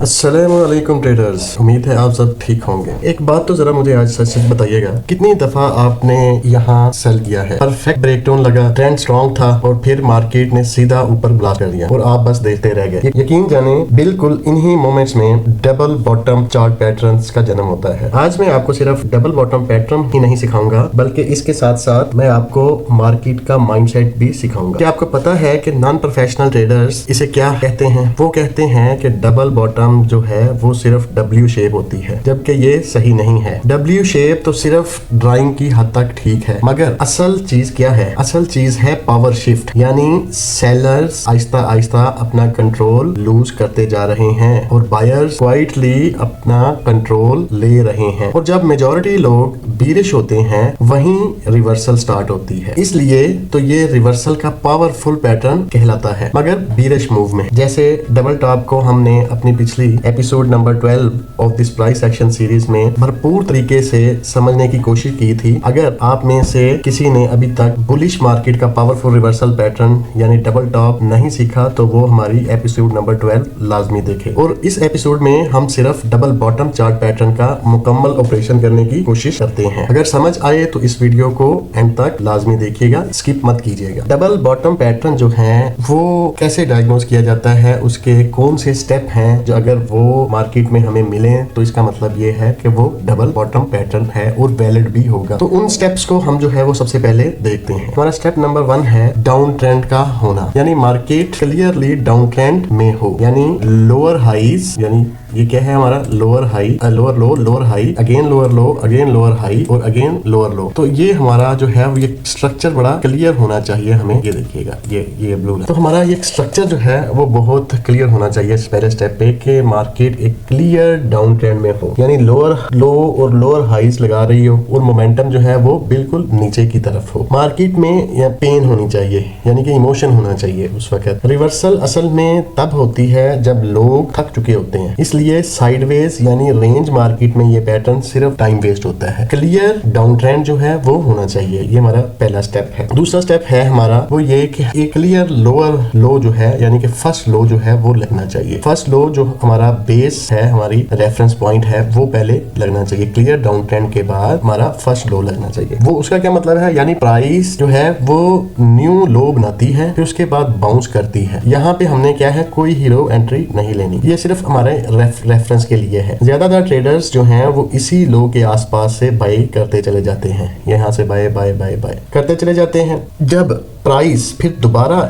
अस्सलामुअलैकुम ट्रेडर्स, उम्मीद है आप सब ठीक होंगे। एक बात तो जरा मुझे आज सच सच बताइएगा, कितनी दफा आपने यहाँ सेल किया है, परफेक्ट ब्रेकडाउन लगा, ट्रेंड स्ट्रॉन्ग था और फिर मार्केट ने सीधा ऊपर ब्लास्ट कर दिया और आप बस देखते रह गए। यकीन जाने बिल्कुल इन्हीं मोमेंट्स में डबल बॉटम चार्ट पैटर्न्स का जन्म होता है। आज मैं आपको सिर्फ डबल बॉटम पैटर्न ही नहीं सिखाऊंगा, बल्कि इसके साथ साथ मैं आपको मार्केट का माइंडसेट भी सिखाऊंगा। क्या आपको पता है कि नॉन प्रोफेशनल ट्रेडर्स इसे क्या कहते हैं? वो कहते हैं कि डबल बॉटम जो है वो सिर्फ डब्ल्यू शेप होती है, जबकि ये सही नहीं है। डब्ल्यू शेप तो सिर्फ ड्राइंग की हद तक ठीक है, मगर असल चीज क्या है? असल चीज है पावर शिफ्ट, यानी सेलर्स आहिस्ता आहिस्ता अपना कंट्रोल लूज करते जा रहे हैं और बायर्स क्वाइटली अपना कंट्रोल ले रहे हैं। और जब मेजॉरिटी लोग बीरिश होते हैं वहीं रिवर्सल स्टार्ट होती है। इसलिए तो ये रिवर्सल का पावरफुल पैटर्न कहलाता है, मगर बीरिश मूव में। जैसे डबल टॉप को हमने अपनी पिछली episode number 12 of this price action series में भरपूर तरीके से समझने की कोशिश की थी। अगर आप में से किसी ने अभी तक बुलिश मार्केट का पावरफुल रिवर्सल पैटर्न यानी डबल टॉप नहीं सीखा तो वो हमारी एपिसोड नंबर 12 लाजमी देखे। और इस एपिसोड में हम सिर्फ डबल बॉटम चार्ट पैटर्न का मुकम्मल ऑपरेशन करने की कोशिश करते हैं। अगर समझ आए तो इस वीडियो को एंड तक लाजमी देखिएगा, स्किप मत कीजिएगा। डबल बॉटम पैटर्न जो है वो कैसे डायग्नोज किया जाता है, उसके कौन से स्टेप हैं जो अगर वो मार्केट में हमें मिले तो इसका मतलब ये है कि वो डबल बॉटम पैटर्न है और वैलिड भी होगा। तो उन स्टेप्स को हम जो है वो सबसे पहले देखते हैं। हमारा स्टेप नंबर 1 है डाउन ट्रेंड का होना, यानी मार्केट क्लियरली डाउन ट्रेंड में हो, यानी लोअर हाईज, यानी ये क्या है हमारा लोअर हाई, लोअर लो, लोअर हाई, अगेन लोअर लो, अगेन लोअर हाई और अगेन लोअर लो। तो ये हमारा जो है ये स्ट्रक्चर बड़ा क्लियर होना चाहिए हमें। ये देखिएगा ये ब्लू है, तो हमारा ये स्ट्रक्चर जो है वो बहुत क्लियर होना चाहिए पहले स्टेप पे कि मार्केट एक क्लियर डाउन ट्रेंड में हो, यानी लोअर लो और लोअर हाईज लगा रही हो और मोमेंटम जो है वो बिल्कुल नीचे की तरफ हो। मार्केट में पेन होनी चाहिए, यानी कि इमोशन होना चाहिए उस वक्त। रिवर्सल असल में तब होती है जब लोग थक चुके होते हैं, इसलिए साइडवेज यानी रेंज मार्केट में ये पैटर्न सिर्फ टाइम वेस्ट होता है। क्लियर डाउन ट्रेंड जो है वो होना चाहिए, ये हमारा पहला स्टेप है। दूसरा स्टेप है हमारा वो ये कि एक क्लियर लोअर लो जो है, यानी कि फर्स्ट लो जो है वो लगना चाहिए। फर्स्ट लो जो हमारा बेस है, हमारी रेफरेंस पॉइंट है, वो पहले लगना चाहिए। क्लियर डाउन ट्रेंड के बाद हमारा फर्स्ट लो लगना चाहिए। वो उसका क्या मतलब है, यानी प्राइस जो है वो न्यू लो बनाती है, फिर उसके बाद बाउंस करती है। यहाँ पे हमने क्या है, कोई हीरो एंट्री नहीं लेनी, ये सिर्फ हमारे रेफरेंस के लिए है। ज्यादातर ट्रेडर्स जो हैं वो इसी लो के आसपास से बाय करते चले जाते हैं, यहाँ से बाय बाय बाय बाय करते चले जाते हैं। जब प्राइस फिर दोबारा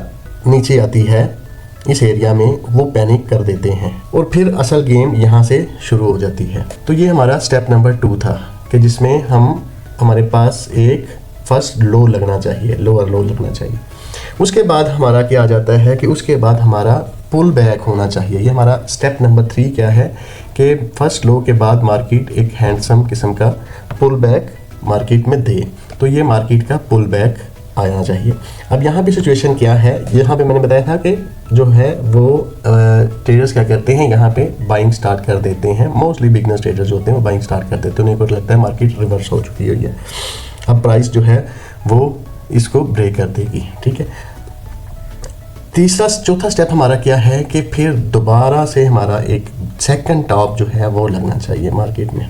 नीचे आती है इस एरिया में, वो पैनिक कर देते हैं और फिर असल गेम यहाँ से शुरू हो जाती है। तो ये हमारा स्टेप नंबर 2 था कि जिसमें हमारे पास एक फर्स्ट लो लगना चाहिए, लोअर लो लगना चाहिए। उसके बाद हमारा क्या आ जाता है कि उसके बाद हमारा पुल बैक होना चाहिए। ये हमारा स्टेप नंबर 3 क्या है कि फर्स्ट लो के बाद मार्केट एक हैंडसम किस्म का पुल बैक मार्केट में दे, तो ये मार्केट का पुल बैक आना चाहिए। अब यहाँ पे सिचुएशन क्या है, यहाँ पे मैंने बताया था कि जो है वो ट्रेडर्स क्या करते हैं, यहाँ पे बाइंग स्टार्ट कर देते हैं। मोस्टली बिगनर्स ट्रेडर्स जो होते हैं वो बाइंग स्टार्ट कर देते हैं, उन्हें को लगता है मार्केट रिवर्स हो चुकी है। अब प्राइस जो है वो इसको ब्रेक कर देगी, ठीक है। चौथा स्टेप हमारा क्या है कि फिर दोबारा से हमारा एक सेकंड टॉप जो है वो लगना चाहिए मार्केट में,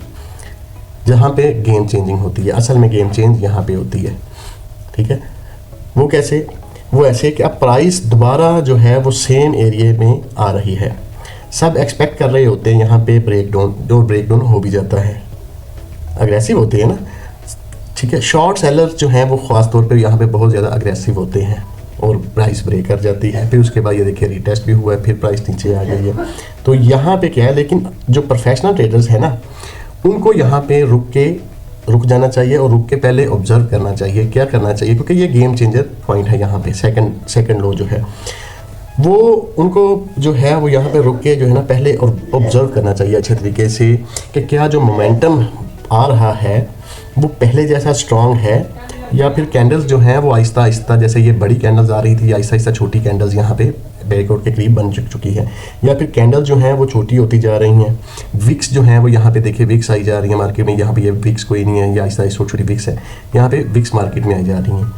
जहाँ पे गेम चेंजिंग होती है। असल में गेम चेंज यहाँ पे होती है, ठीक है। वो कैसे? वो ऐसे कि अब प्राइस दोबारा जो है वो सेम एरिया में आ रही है, सब एक्सपेक्ट कर रहे होते हैं यहाँ पे ब्रेकडाउन, जो ब्रेकडाउन हो भी जाता है, अग्रेसिव होते हैं ना, ठीक है। शॉर्ट सेलर्स जो हैं वो ख़ास तौर पे यहाँ पे बहुत ज़्यादा अग्रेसिव होते हैं और प्राइस ब्रेक कर जाती है। फिर उसके बाद ये देखिए रीटेस्ट भी हुआ है, फिर प्राइस नीचे आ गई है। तो यहाँ पे क्या है, लेकिन जो प्रोफेशनल ट्रेडर्स हैं ना, उनको यहाँ पे रुक जाना चाहिए और रुक के पहले ऑब्जर्व करना चाहिए, क्या करना चाहिए, क्योंकि ये गेम चेंजर पॉइंट है। यहाँ पे सेकंड लो जो है वो उनको जो है वो यहाँ पे रुक के जो है ना पहले ऑब्जर्व करना चाहिए अच्छे तरीके से कि क्या जो मोमेंटम आ रहा है वो पहले जैसा स्ट्रॉन्ग है, या फिर कैंडल्स जो हैं वो आहिस्ता आहिस्ता, जैसे ये बड़ी कैंडल्स आ रही थी, आहिस्ता आहिस्ता छोटी कैंडल्स यहाँ पे बैकआउट के करीब बन चुकी है, या फिर कैंडल जो हैं वो छोटी होती जा रही हैं। विक्स जो हैं वो यहाँ पे देखिए विक्स आई जा रही है मार्केट में, यहाँ पे ये विक्स कोई नहीं है, ये आहिस्ता आहिस्ता छोटी विक्स है, यहाँ पे विक्स मार्केट में आई जा रही हैं,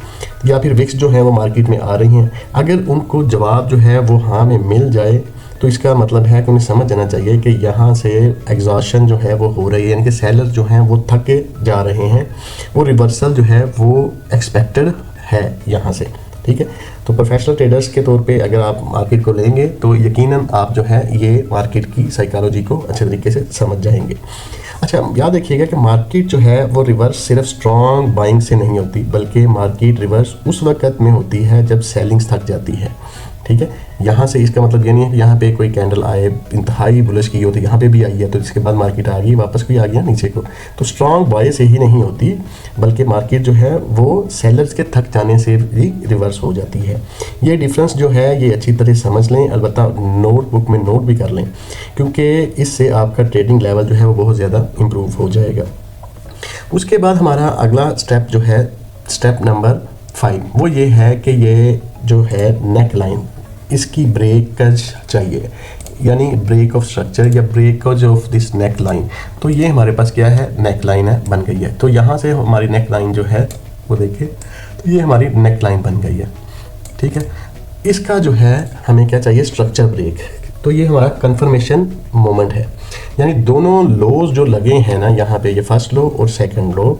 या फिर विक्स जो हैं वो मार्केट में आ रही हैं। अगर उनको जवाब जो है वो हाँ में मिल जाए तो इसका मतलब है कि उन्हें समझ जाना चाहिए कि यहाँ से एग्जॉशन जो है वो हो रही है, यानी कि सेलर जो हैं वो थके जा रहे हैं, वो रिवर्सल जो है वो एक्सपेक्टेड है यहाँ से, ठीक है। तो प्रोफेशनल ट्रेडर्स के तौर पे अगर आप मार्केट को लेंगे तो यकीनन आप जो है ये मार्केट की साइकोलॉजी को अच्छे तरीके से समझ जाएंगे। अच्छा, याद रखिएगा कि मार्केट जो है वो रिवर्स सिर्फ स्ट्रॉन्ग बाइंग से नहीं होती, बल्कि मार्केट रिवर्स उस वक्त में होती है जब सेलिंग्स थक जाती है, ठीक है। यहाँ से इसका मतलब ये नहीं है कि यहाँ पे कोई कैंडल आए इंतहाई बुलिश की हो तो यहाँ पे भी आई है तो इसके बाद मार्केट आ गई वापस भी आ गया नीचे को, तो स्ट्रॉन्ग बाय से ही नहीं होती, बल्कि मार्केट जो है वो सेलर्स के थक जाने से भी रिवर्स हो जाती है। ये डिफरेंस जो है ये अच्छी तरह समझ लें, अलबत्ता नोटबुक में नोट भी कर लें, क्योंकि इससे आपका ट्रेडिंग लेवल जो है वो बहुत ज़्यादा इम्प्रूव हो जाएगा। उसके बाद हमारा अगला स्टेप जो है, स्टेप नंबर 5, वो ये है कि ये जो है नेक लाइन, इसकी ब्रेकज चाहिए, यानी ब्रेक ऑफ स्ट्रक्चर या ब्रेकज ऑफ दिस नेक लाइन। तो ये हमारे पास क्या है, नेक लाइन है, बन गई है। तो यहाँ से हमारी नेक लाइन जो है वो देखिए, तो ये हमारी नेक लाइन बन गई है, ठीक है। इसका जो है हमें क्या चाहिए, स्ट्रक्चर ब्रेक। तो ये हमारा कंफर्मेशन मोमेंट है, यानी दोनों लोज जो लगे हैं ना यहाँ पे, ये फर्स्ट लो और सेकंड लो,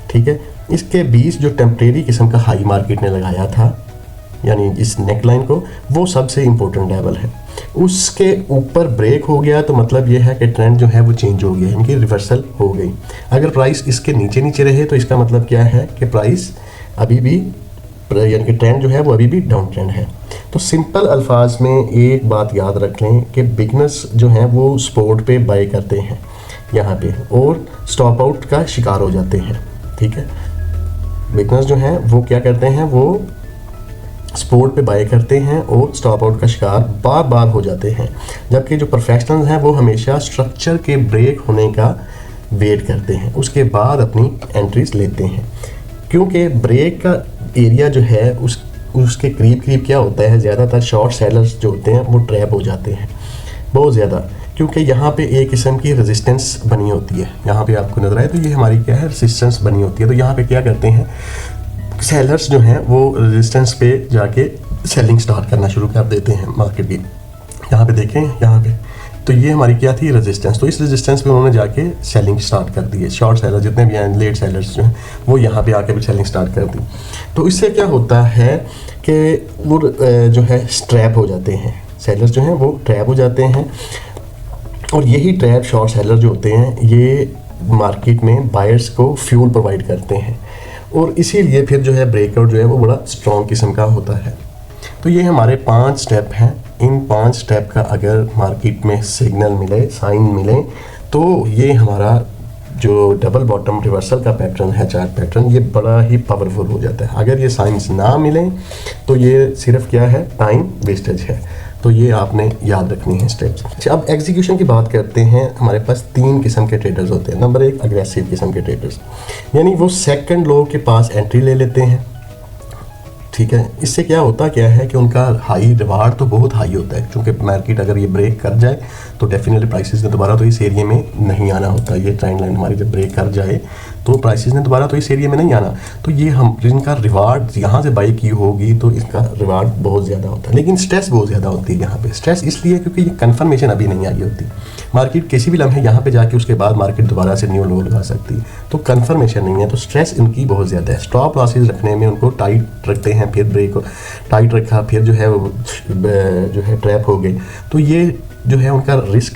ठीक है, इसके बीच जो टेम्परेरी किस्म का हाई मार्केट ने लगाया था, यानी इस नेक लाइन को, वो सबसे इम्पोर्टेंट लेवल है। उसके ऊपर ब्रेक हो गया तो मतलब ये है कि ट्रेंड जो है वो चेंज हो गया, यानी कि रिवर्सल हो गई। अगर प्राइस इसके नीचे नीचे रहे तो इसका मतलब क्या है कि प्राइस अभी भी, यानी कि ट्रेंड जो है वो अभी भी डाउन ट्रेंड है। तो सिंपल अल्फाज में एक बात याद रख लें कि बिगनर्स जो हैं वो स्पॉट पे बाय करते हैं यहाँ पे और स्टॉप आउट का शिकार हो जाते हैं, ठीक है। बिगनर्स जो हैं वो क्या करते हैं, वो स्पॉट पे बाय करते हैं और स्टॉप आउट का शिकार बार बार हो जाते हैं, जबकि जो प्रोफेशनल्स हैं वो हमेशा स्ट्रक्चर के ब्रेक होने का वेट करते हैं, उसके बाद अपनी एंट्रीज लेते हैं। क्योंकि ब्रेक का एरिया जो है उसके करीब करीब क्या होता है, ज़्यादातर शॉर्ट सेलर्स जो होते हैं वो ट्रैप हो जाते हैं बहुत ज़्यादा, क्योंकि यहाँ पे एक किस्म की रेजिस्टेंस बनी होती है। यहाँ पे आपको नजर आए तो ये हमारी क्या है, रेजिस्टेंस बनी होती है। तो यहाँ पे क्या करते हैं सेलर्स जो हैं वो रेजिस्टेंस पे जाके सेलिंग स्टार्ट करना शुरू कर देते हैं मार्केट की। यहाँ पे देखें, यहाँ पे तो ये हमारी क्या थी, रेजिस्टेंस। तो इस रेजिस्टेंस पे उन्होंने जाके सेलिंग स्टार्ट कर दी है। शॉर्ट सेलर जितने भी हैं, लेट सेलर्स जो हैं, वो यहाँ पे आके भी सेलिंग स्टार्ट कर दी। तो इससे क्या होता है कि वो जो है ट्रैप हो जाते हैं, सेलर्स जो हैं वो ट्रैप हो जाते हैं, और यही ट्रैप शॉर्ट सेलर जो होते हैं ये मार्केट में बायर्स को फ्यूल प्रोवाइड करते हैं, और इसीलिए फिर जो है ब्रेकआउट जो है वो बड़ा स्ट्रॉन्ग किस्म का होता है। तो ये हमारे 5 स्टेप हैं। इन 5 स्टेप का अगर मार्केट में सिग्नल मिले, साइन मिले, तो ये हमारा जो डबल बॉटम रिवर्सल का पैटर्न है, चार्ट पैटर्न, ये बड़ा ही पावरफुल हो जाता है। अगर ये साइंस ना मिले तो ये सिर्फ क्या है, टाइम वेस्टेज है। तो ये आपने याद रखनी है स्टेप्स। अच्छा, अब एग्जीक्यूशन की बात करते हैं। हमारे पास 3 किस्म के ट्रेडर्स होते हैं। नंबर 1, अग्रेसिव किस्म के ट्रेडर्स, यानी वो सेकंड लो के पास एंट्री ले लेते हैं, ठीक है। इससे क्या होता क्या है कि उनका हाई रिवार्ड तो बहुत हाई होता है, क्योंकि मार्केट अगर ये ब्रेक कर जाए तो डेफिनेटली प्राइसेस ने दोबारा तो इस एरिया में नहीं आना होता। ये ट्रेंड लाइन हमारी जब ब्रेक कर जाए तो प्राइसेस ने दोबारा तो इस एरिया में नहीं आना। तो ये हम जिनका रिवार्ड यहाँ से बाई की होगी तो इसका रिवार्ड बहुत ज़्यादा होता है, लेकिन स्ट्रेस बहुत ज़्यादा होती है यहाँ पे। स्ट्रेस इसलिए क्योंकि ये कन्फर्मेशन अभी नहीं आई होती। मार्केट किसी भी लम्हे यहाँ पे जाके उसके बाद मार्केट दोबारा से न्यू लो लगा सकती है, तो कन्फर्मेशन नहीं है, तो स्ट्रेस इनकी बहुत ज़्यादा है। स्टॉप लॉसेज रखने में उनको टाइट रखते हैं, फिर ब्रेक टाइट रखा, फिर जो है ट्रैप हो गए। तो ये जो है उनका रिस्क,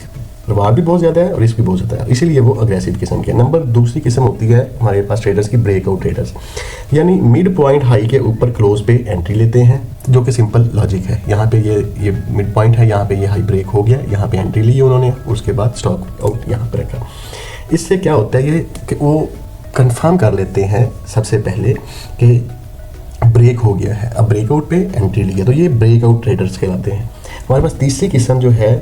रिवार्ड भी बहुत ज़्यादा है और रिस्क भी बहुत ज़्यादा है, इसीलिए वो अग्रेसिव किस्म के। नंबर दूसरी किस्म होती है हमारे पास ट्रेडर्स की, ब्रेकआउट ट्रेडर्स, यानी मिड पॉइंट हाई के ऊपर क्लोज पे एंट्री लेते हैं, जो कि सिंपल लॉजिक है। यहाँ पे ये मिड पॉइंट है, यहाँ पे ये हाई ब्रेक हो गया, यहाँ पे एंट्री ली उन्होंने, उसके बाद स्टॉप आउट यहाँ पे रखा। इससे क्या होता है ये कि वो कंफर्म कर लेते हैं सबसे पहले कि ब्रेक हो गया है, अब ब्रेकआउट पे एंट्री लिया, तो ये ब्रेकआउट ट्रेडर्स कहलाते हैं। हमारे पास तीसरी किस्म जो है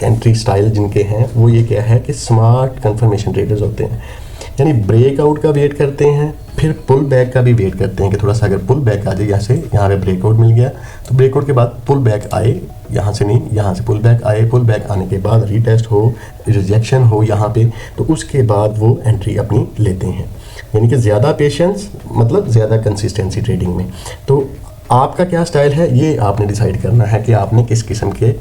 एंट्री स्टाइल जिनके हैं, वो ये क्या है कि स्मार्ट कंफर्मेशन ट्रेडर्स होते हैं, यानी ब्रेकआउट का वेट करते हैं, फिर पुल बैक का भी वेट करते हैं कि थोड़ा सा अगर पुल बैक आ जाए, यहाँ पे ब्रेकआउट मिल गया तो ब्रेकआउट के बाद पुल बैक आए, यहाँ से नहीं, यहाँ से पुल बैक आए, पुल बैक आने के बाद रीटेस्ट हो, रिजेक्शन हो यहाँ पे, तो उसके बाद वो एंट्री अपनी लेते हैं। यानी कि ज़्यादा पेशेंस मतलब ज़्यादा कंसिस्टेंसी ट्रेडिंग में। तो आपका क्या स्टाइल है ये आपने डिसाइड करना है कि आपने किस किस्म के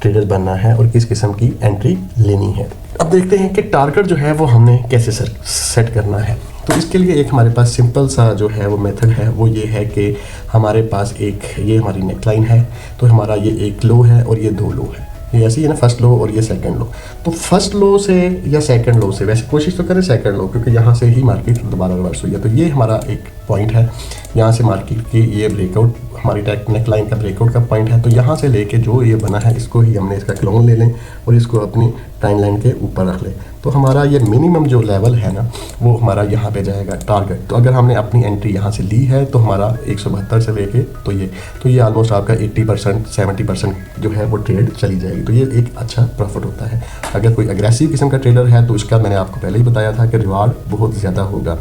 ट्रेडर बनना है और किस किस्म की एंट्री लेनी है। अब देखते हैं कि टारगेट जो है वो हमने कैसे सेट करना है। तो इसके लिए एक हमारे पास सिंपल सा जो है वो मेथड है, वो ये है कि हमारे पास एक ये हमारी नेकलाइन है, तो हमारा ये एक लो है और ये दो लो है, ये ऐसी है ना, फर्स्ट लो और ये सेकंड लो। तो फर्स्ट लो से या सेकंड लो से, वैसे कोशिश तो करें सेकंड लो, क्योंकि यहाँ से ही मार्केट दोबारा रिवर्स हुई है। तो ये हमारा एक पॉइंट है, यहाँ से मार्केट की ये ब्रेकआउट हमारी नेकलाइन का ब्रेकआउट का पॉइंट है। तो यहाँ से लेके जो ये बना है इसको ही हमने इसका क्लोन ले लें और इसको अपनी टाइम लाइन के ऊपर रख लें। तो हमारा ये मिनिमम जो लेवल है ना वो हमारा यहाँ पे जाएगा टारगेट। तो अगर हमने अपनी एंट्री यहाँ से ली है तो हमारा 172 से लेके तो ये ऑलमोस्ट आपका 80% 70% जो है वो ट्रेड चली जाएगी। तो ये एक अच्छा प्रॉफिट होता है। अगर कोई अग्रेसिव किस्म का ट्रेडर है तो इसका मैंने आपको पहले ही बताया था कि रिवार्ड बहुत ज़्यादा होगा,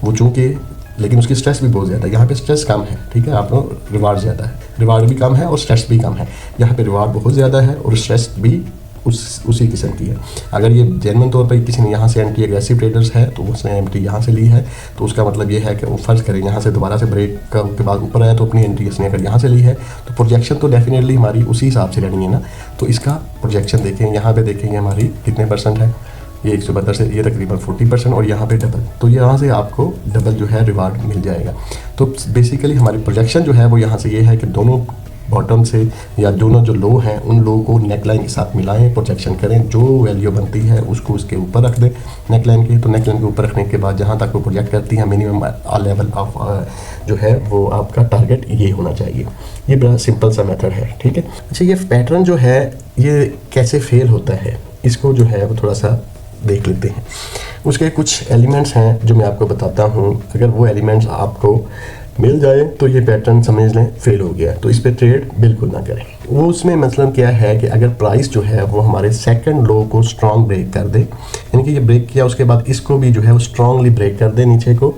वो चूँकि लेकिन उसकी स्ट्रेस भी बहुत ज़्यादा है। यहाँ पे स्ट्रेस कम है, ठीक है, आप लोग रिवार्ड ज़्यादा है, रिवार्ड भी कम है और स्ट्रेस भी कम है। यहाँ पे रिवार्ड बहुत ज़्यादा है और स्ट्रेस भी उसी किस्म की है। अगर ये जेन्युइन तौर पर किसी ने यहाँ से एंटी एग्रेसिव ट्रेडर्स है तो उसने एंट्री यहाँ से ली है, तो उसका मतलब ये है कि वो फर्ज करें यहाँ से दोबारा से ब्रेक के बाद ऊपर आया तो अपनी एंट्री इसने अगर यहाँ से ली है तो प्रोजेक्शन तो डेफिनेटली हमारी उसी हिसाब से रहनी है ना। तो इसका प्रोजेक्शन देखें, यहाँ पे देखेंगे हमारी कितने परसेंट है, ये 172 से ये तकरीबन 40% और यहाँ पे डबल। तो यहाँ से आपको डबल जो है रिवार्ड मिल जाएगा। तो बेसिकली हमारी प्रोजेक्शन जो है वो यहाँ से ये है कि दोनों बॉटम से या दोनों जो लो हैं उन लोगों को नेकलाइन के साथ मिलाएं, प्रोजेक्शन करें, जो वैल्यू बनती है उसको उसके ऊपर रख दें नेकलाइन के। तो नेकलाइन के ऊपर रखने के बाद जहाँ तक वो प्रोजेक्ट करती है मिनिमम लेवल ऑफ जो है वो आपका टारगेट ये होना चाहिए। ये बड़ा सिंपल सा मेथड है, ठीक है। अच्छा, ये पैटर्न जो है ये कैसे फेल होता है इसको जो है वो थोड़ा सा देख लेते हैं। उसके कुछ एलिमेंट्स हैं जो मैं आपको बताता हूँ। अगर वो एलिमेंट्स आपको मिल जाए तो ये पैटर्न समझ लें फेल हो गया, तो इस पे ट्रेड बिल्कुल ना करें। वो उसमें मतलब क्या है कि अगर प्राइस जो है वो हमारे सेकंड लो को स्ट्रॉन्ग ब्रेक कर दे, यानी कि ये ब्रेक किया उसके बाद इसको भी जो है वो स्ट्रांगली ब्रेक कर दे नीचे को,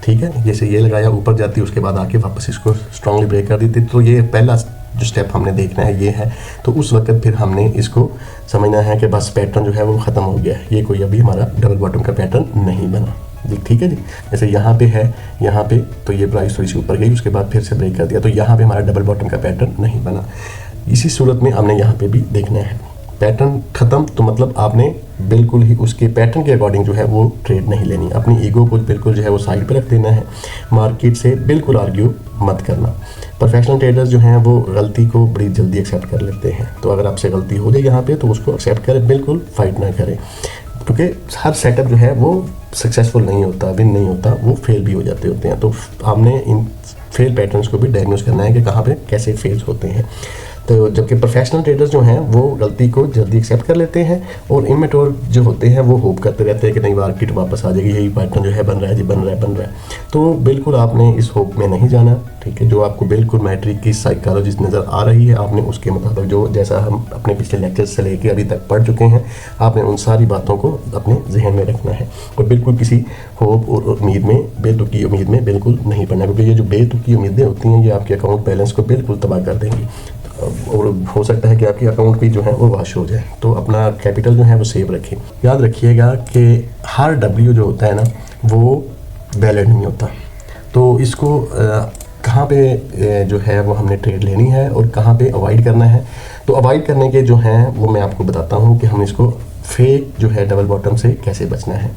ठीक है, जैसे ये लगाया ऊपर जाती है उसके बाद आके वापस इसको स्ट्रांगली ब्रेक कर देती। तो ये पहला जो स्टेप हमने देखना है ये है। तो उस वक्त फिर हमने इसको समझना है कि बस पैटर्न जो है वो ख़त्म हो गया है, ये कोई अभी हमारा डबल बॉटम का पैटर्न नहीं बना जी, ठीक है जी। जैसे यहाँ पे है, यहाँ पे तो ये प्राइस थोड़ी सी ऊपर गई उसके बाद फिर से ब्रेक कर दिया, तो यहाँ पे हमारा डबल बॉटम का पैटर्न नहीं बना। इसी सूरत में हमने यहाँ पे भी देखना है पैटर्न ख़त्म, तो मतलब आपने बिल्कुल ही उसके पैटर्न के अकॉर्डिंग जो है वो ट्रेड नहीं लेनी, अपनी ईगो को बिल्कुल जो है वो साइड पे रख देना है, मार्केट से बिल्कुल आर्ग्यू मत करना। प्रोफेशनल ट्रेडर्स जो हैं वो गलती को बड़ी जल्दी एक्सेप्ट कर लेते हैं, तो अगर आपसे गलती हो जाए यहाँ पे तो उसको एक्सेप्ट करें, बिल्कुल फाइट ना करें, क्योंकि हर सेटअप जो है वो सक्सेसफुल नहीं होता, विन नहीं होता, वो फेल भी हो जाते होते हैं। तो हमने इन फेल पैटर्न्स को भी डायग्नोस करना है कि कहाँ पे कैसे फेल्स होते हैं। तो जबकि प्रोफेशनल ट्रेडर्स जो हैं वो गलती को जल्दी एक्सेप्ट कर लेते हैं और इमेच्योर जो होते हैं वो होप करते रहते हैं कि नहीं मार्केट वापस आ जाएगी, यही पैटर्न जो है बन रहा है जी, बन रहा है। तो बिल्कुल आपने इस होप में नहीं जाना, ठीक है। जो आपको बिल्कुल मैट्रिक की साइकोलॉजी नज़र आ रही है, आपने उसके मुताबिक जो जैसा हम अपने पिछले लेक्चर से लेके अभी तक पढ़ चुके हैं, आपने उन सारी बातों को अपने जहन में रखना है और बिल्कुल किसी होप और उम्मीद में, बेतुकी उम्मीद में बिल्कुल नहीं पड़ना, क्योंकि ये जो बेतुकी उम्मीदें होती हैं ये आपके अकाउंट बैलेंस को बिल्कुल तबाह कर देंगी और हो सकता है कि आपकी अकाउंट भी जो है वो वॉश हो जाए। तो अपना कैपिटल जो है वो सेव रखें। याद रखिएगा कि हर डब्ल्यू जो होता है ना वो वैलिड नहीं होता, तो इसको कहाँ पे जो है वो हमने ट्रेड लेनी है और कहाँ पे अवॉइड करना है। तो अवॉइड करने के जो हैं वो मैं आपको बताता हूँ कि हम इसको फेक जो है डबल बॉटम से कैसे बचना है।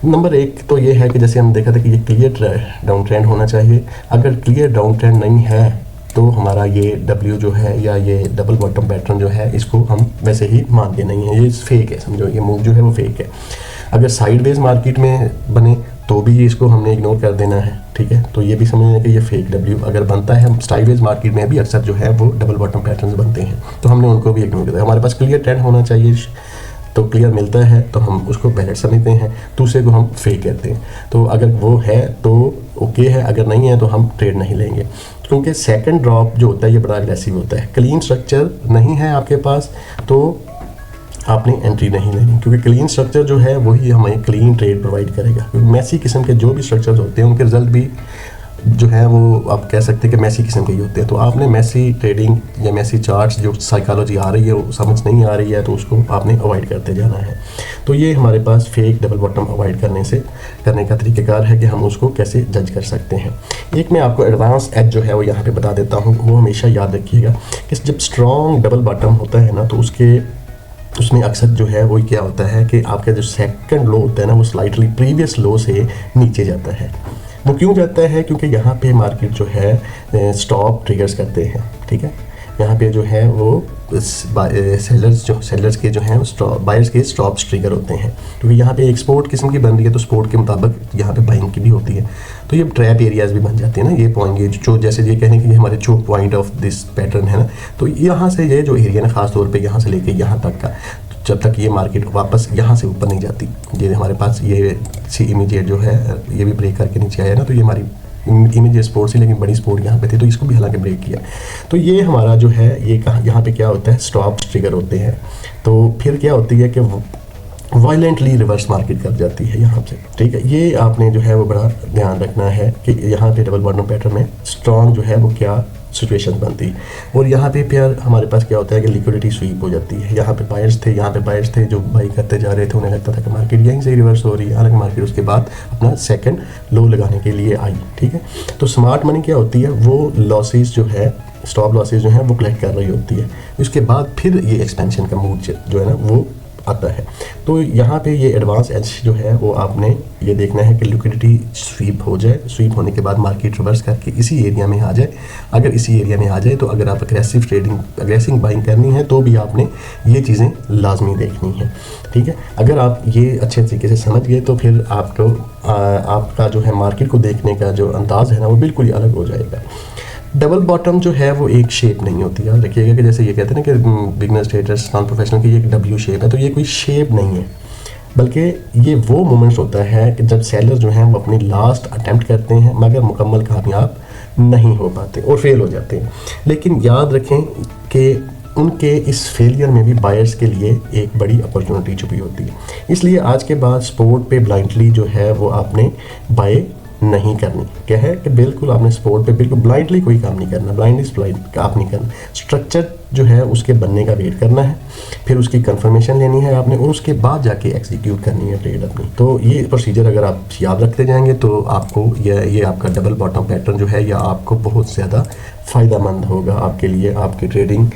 नंबर एक तो ये है कि जैसे हम देखा था कि ये क्लियर डाउन ट्रेंड होना चाहिए। अगर क्लियर डाउन ट्रेंड नहीं है तो हमारा ये डब्ल्यू जो है या ये डबल बॉटम पैटर्न जो है इसको हम वैसे ही मानते नहीं हैं, ये फेक है, समझो ये मूव जो है वो फेक है। अगर साइडवेज मार्केट में बने तो भी इसको हमने इग्नोर कर देना है, ठीक है। तो ये भी समझना कि ये फेक डब्ल्यू अगर बनता है, साइडवेज मार्केट में भी अक्सर जो है वो डबल बॉटम पैटर्न बनते हैं, तो हमने उनको भी इग्नोर कर दिया। हमारे पास क्लियर ट्रेंड होना चाहिए, तो क्लियर मिलता है तो हम उसको वैलिड समझते हैं, दूसरे को हम फेक कहते हैं। तो अगर वो है तो ओके है, अगर नहीं है तो हम ट्रेड नहीं लेंगे, क्योंकि सेकंड ड्रॉप जो होता है ये बड़ा अग्रेसिव होता है। क्लीन स्ट्रक्चर नहीं है आपके पास तो आपने एंट्री नहीं लेनी, क्योंकि क्लीन स्ट्रक्चर जो है वही हमें क्लीन ट्रेड प्रोवाइड करेगा। क्योंकि मैसी किस्म के जो भी स्ट्रक्चर्स होते हैं उनके रिजल्ट भी जो है वो आप कह सकते हैं कि मैसी किस्म के ही होते हैं। तो आपने मैसी ट्रेडिंग या मैसी चार्ट्स जो साइकोलॉजी आ रही है वो समझ नहीं आ रही है, तो उसको आपने अवॉइड करते जाना है। तो ये हमारे पास फेक डबल बॉटम अवॉइड करने का तरीक़ेकार है कि हम उसको कैसे जज कर सकते हैं। एक मैं आपको एडवांस एज जो है वो यहाँ पे बता देता हूँ, वो हमेशा याद रखिएगा कि जब स्ट्रॉन्ग डबल बॉटम होता है ना, तो उसमें अक्सर जो है वो क्या होता है कि आपका जो सेकंड लो होता है ना, वो स्लाइटली प्रीवियस लो से नीचे जाता है। वो क्यों जाता है? क्योंकि यहाँ पे मार्केट जो है स्टॉप ट्रिगर्स करते हैं, ठीक है। यहाँ पे जो है वो सेलर्स के जो हैं बायर्स के स्टॉप्स ट्रिगर होते हैं, क्योंकि यहाँ पे एक स्पोर्ट किस्म की बन रही है, तो स्पोर्ट के मुताबिक यहाँ पे बाइंग की भी होती है। तो ये ट्रैप एरियाज भी बन जाते हैं ना, ये पॉइंट, ये जो जैसे ये कहने कि ये हमारे choke point of this pattern है ना, तो यहाँ से ये जो एरिया ना, खास तौर पे यहाँ से लेके यहाँ तक का, जब तक ये मार्केट वापस यहाँ से ऊपर नहीं जाती, ये हमारे पास ये इमीडिएट जो है ये भी ब्रेक करके नीचे आया ना, तो ये हमारी इमीडिएट सपोर्ट थी, लेकिन बड़ी सपोर्ट यहाँ पे थी, तो इसको भी हालांकि ब्रेक किया। तो ये हमारा जो है ये कहाँ यहाँ पे क्या होता है, स्टॉप ट्रिगर होते हैं। तो फिर क्या होती है कि वायलेंटली रिवर्स मार्केट कर जाती है यहाँ से, ठीक है। ये आपने जो है वो बड़ा ध्यान रखना है कि यहाँ पे डबल बॉटम पैटर्न में स्ट्रॉन्ग जो है वो क्या सिचुएशन बनती है। और यहाँ पे फिर हमारे पास क्या होता है कि लिक्विडिटी स्वीप हो जाती है। यहाँ पे बायर्स थे जो बाई करते जा रहे थे, उन्हें लगता था कि मार्केट यहीं से रिवर्स हो रही है, हालांकि मार्केट उसके बाद अपना सेकंड लो लगाने के लिए आई, ठीक है। तो स्मार्ट मनी क्या होती है, वो लॉसेस जो है, स्टॉप लॉसेस जो है वो कलेक्ट कर रही होती है। उसके बाद फिर ये एक्सपेंशन का मूड जो है ना वो आता है। तो यहाँ पे ये एडवांस एज जो है वो आपने ये देखना है कि लिक्विडिटी स्वीप हो जाए, स्वीप होने के बाद मार्केट रिवर्स करके इसी एरिया में आ जाए। अगर इसी एरिया में आ जाए तो अगर आप अग्रेसिव बाइंग करनी है तो भी आपने ये चीज़ें लाजमी देखनी है, ठीक है। अगर आप ये अच्छे तरीके से समझ गए तो फिर आपका जो है मार्केट को देखने का जो अंदाज़ है ना वो बिल्कुल ही अलग हो जाएगा। डबल बॉटम जो है वो एक शेप नहीं होती, याद रखिएगा कि जैसे ये कहते हैं ना कि बिगनर्स ट्रेडर्स नॉन प्रोफेशनल की एक डब्ल्यू शेप है, तो ये कोई शेप नहीं है, बल्कि ये वो मोमेंट्स होता है कि जब सेलर जो हैं वो अपनी लास्ट अटेम्प्ट करते हैं मगर मुकम्मल कामयाब नहीं हो पाते और फेल हो जाते हैं। लेकिन याद रखें कि उनके इस फेलियर में भी बायर्स के लिए एक बड़ी अपॉर्चुनिटी छुपी होती है। इसलिए आज के बाद स्पोर्ट पे ब्लाइंडली जो है वो आपने बाय नहीं करनी। क्या है कि बिल्कुल आपने स्पोर्ट पे बिल्कुल ब्लाइंडली कोई काम नहीं करना, ब्लाइंड आप नहीं करना। स्ट्रक्चर जो है उसके बनने का वेट करना है, फिर उसकी कंफर्मेशन लेनी है आपने और उसके बाद जाके एग्जीक्यूट करनी है ट्रेड अपनी। तो ये प्रोसीजर अगर आप याद रखते जाएंगे तो आपको ये आपका डबल बॉटम पैटर्न जो है या आपको बहुत ज़्यादा फ़ायदेमंद होगा आपके लिए, आपकी ट्रेडिंग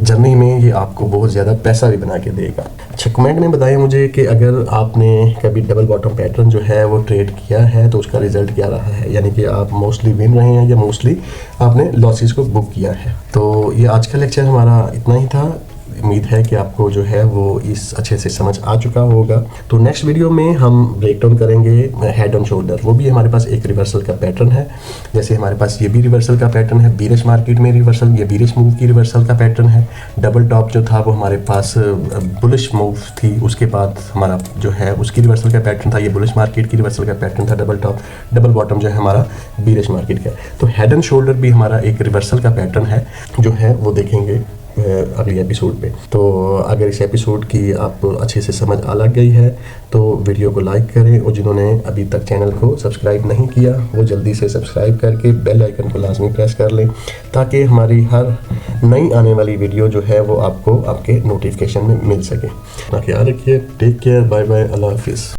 जर्नी में ये आपको बहुत ज़्यादा पैसा भी बना के देगा। अच्छा, कमेंट में बताइए मुझे कि अगर आपने कभी डबल बॉटम पैटर्न जो है वो ट्रेड किया है तो उसका रिज़ल्ट क्या रहा है, यानी कि आप मोस्टली विन रहे हैं या मोस्टली आपने लॉसेस को बुक किया है। तो ये आज का लेक्चर हमारा इतना ही था। उम्मीद है कि आपको जो है वो इस अच्छे से समझ आ चुका होगा। तो नेक्स्ट वीडियो में हम ब्रेक डाउन करेंगे हेड एंड शोल्डर। वो भी हमारे पास एक रिवर्सल का पैटर्न है, जैसे हमारे पास ये भी रिवर्सल का पैटर्न है, बीरिश मार्केट में रिवर्सल, ये बीरिश मूव की रिवर्सल का पैटर्न है। डबल टॉप जो था वो हमारे पास बुलिश मूव थी, उसके बाद हमारा जो है उसकी रिवर्सल का पैटर्न था, ये बुलिश मार्केट की रिवर्सल का पैटर्न था डबल टॉप। डबल बॉटम जो है हमारा बीरिश मार्केट का। तो हेड एंड शोल्डर भी हमारा एक रिवर्सल का पैटर्न है जो है वो देखेंगे अगले एपिसोड पे। तो अगर इस एपिसोड की आपको अच्छे से समझ आ लग गई है तो वीडियो को लाइक करें, और जिन्होंने अभी तक चैनल को सब्सक्राइब नहीं किया वो जल्दी से सब्सक्राइब करके बेल आइकन को लाजमी प्रेस कर लें, ताकि हमारी हर नई आने वाली वीडियो जो है वो आपको आपके नोटिफिकेशन में मिल सके। ख्याल रखिए, टेक केयर, बाय बाय, अल्लाह हाफिज़।